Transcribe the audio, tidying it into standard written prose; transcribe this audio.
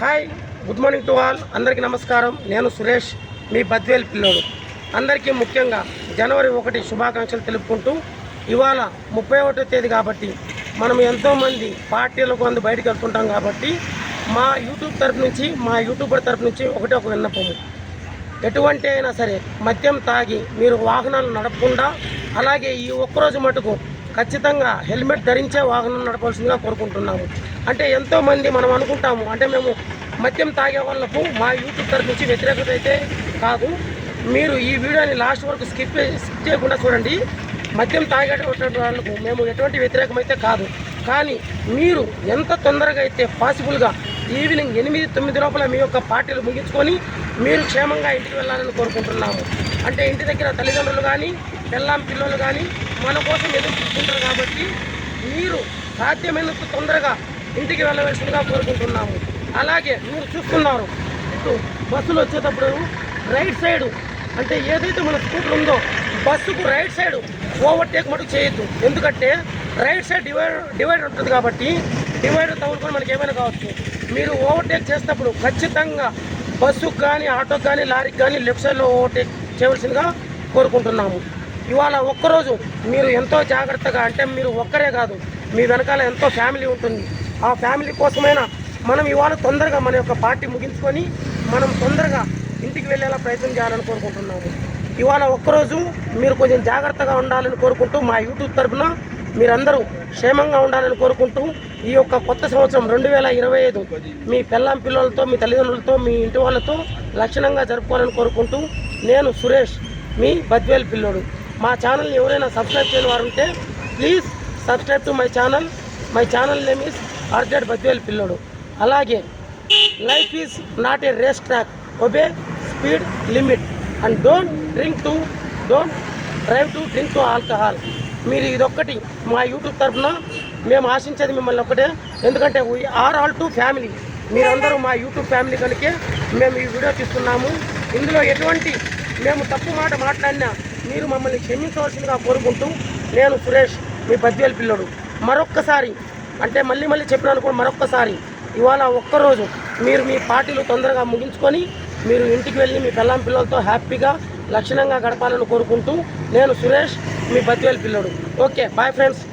Hi, good morning to all. అందరికీ నమస్కారం. నేను సురేష్, మీ బద్వేల్ పిల్లోడు. అందరికీ ముఖ్యంగా జనవరి 1 శుభాకాంక్షలు తెలుపుకుంటూ, ఇవాళ 31వ తేదీ కాబట్టి మనం ఎంతోమంది పార్టీలకు అందు బయటకు వెళ్తుంటాం కాబట్టి మా యూట్యూబ్ తరపు నుంచి, మా యూట్యూబర్ తరపు నుంచి ఒక విన్నపము. ఎటువంటి అయినా సరే మద్యం తాగి మీరు వాహనాలు నడపకుండా, అలాగే ఈ ఒక్కరోజు మటుకు ఖచ్చితంగా హెల్మెట్ ధరించే వాహనం నడపాల్సిందిగా కోరుకుంటున్నాము. అంటే ఎంతోమంది మనం అనుకుంటాము, అంటే మేము మద్యం తాగే వాళ్ళకు మా యూట్యూబ్ తరఫు నుంచి వ్యతిరేకత అయితే కాదు. మీరు ఈ వీడియోని లాస్ట్ వరకు స్కిప్ చేయకుండా చూడండి. మద్యం తాగేటటువంటి వాళ్ళకు మేము ఎటువంటి వ్యతిరేకమైతే కాదు, కానీ మీరు ఎంత తొందరగా అయితే పాసిబుల్గా ఈవినింగ్ 8-9 లోపల మీ యొక్క పార్టీలు ముగించుకొని మీరు క్షేమంగా ఇంటికి వెళ్ళాలని కోరుకుంటున్నాము. అంటే ఇంటి దగ్గర తల్లిదండ్రులు కానీ పిల్లలు కానీ మన కోసం ఎదురు చూసుకుంటారు కాబట్టి మీరు సాధ్యమైనంత తొందరగా ఇంటికి వెళ్ళవలసిందిగా కోరుకుంటున్నాము. అలాగే మీరు చూస్తున్నారు, ఇప్పుడు బస్సులు వచ్చేటప్పుడు రైట్ సైడు, అంటే ఏదైతే మన స్కూటర్ ఉందో బస్సుకు రైట్ సైడ్ ఓవర్టేక్ మటుకు చేయొద్దు. ఎందుకంటే రైట్ సైడ్ డివైడర్ ఉంటుంది కాబట్టి డివైడర్ తగులుకొని మనకి ఏమైనా కావచ్చు. మీరు ఓవర్టేక్ చేసేటప్పుడు ఖచ్చితంగా బస్సుకు కానీ, ఆటోకి కానీ, లారీకి కానీ లెఫ్ట్ సైడ్లో ఓవర్టేక్ చేయవలసిందిగా కోరుకుంటున్నాము. ఇవాళ ఒక్కరోజు మీరు ఎంతో జాగ్రత్తగా, అంటే మీరు ఒక్కరే కాదు, మీ వెనకాల ఎంతో ఫ్యామిలీ ఉంటుంది. ఆ ఫ్యామిలీ కోసమైనా మనం ఇవాళ తొందరగా మన యొక్క పార్టీ ముగించుకొని మనం తొందరగా ఇంటికి వెళ్ళేలా ప్రయత్నం చేయాలని కోరుకుంటున్నాము. ఇవాళ ఒక్కరోజు మీరు కొంచెం జాగ్రత్తగా ఉండాలని కోరుకుంటూ, మా యూట్యూబ్ తరఫున మీరందరూ క్షేమంగా ఉండాలని కోరుకుంటూ, ఈ యొక్క కొత్త సంవత్సరం 2025 మీ పిల్లలతో, మీ తల్లిదండ్రులతో, మీ ఇంటి వాళ్ళతో లక్షణంగా జరుపుకోవాలని కోరుకుంటూ, నేను సురేష్, మీ బద్వేల్ పిల్లోడు. మా ఛానల్ని ఎవరైనా సబ్స్క్రైబ్ చేయని వారు ఉంటే please subscribe to my channel. My channel name is RZ Badvel పిల్లోడు. అలాగే life is not a race track, obey speed limit and don't drive to drink to alcohol. మీరు ఇదొక్కటి మా యూట్యూబ్ తరఫున మేము ఆశించేది మిమ్మల్ని ఒక్కటే. ఎందుకంటే we are all to family. మీరందరూ మా యూట్యూబ్ ఫ్యామిలీ కనుకే మేము ఈ వీడియో తీస్తున్నాము. ఇందులో ఎటువంటి మేము తప్పు మాట మాట్లాడినా మీరు మమ్మల్ని క్షమించవలసిందిగా కోరుకుంటూ, నేను సురేష్, మీ బద్వేల్ పిల్లోడు. మరొక్కసారి, అంటే మళ్ళీ చెప్పినాను కూడా, మరొక్కసారి ఇవాళ ఒక్కరోజు మీరు మీ పార్టీలు తొందరగా ముగించుకొని మీరు ఇంటికి వెళ్ళి మీ పిల్లలతో హ్యాపీగా లక్షణంగా గడపాలని కోరుకుంటూ, నేను సురేష్, మీ బద్వేల్ పిల్లోడు. Okay, bye friends.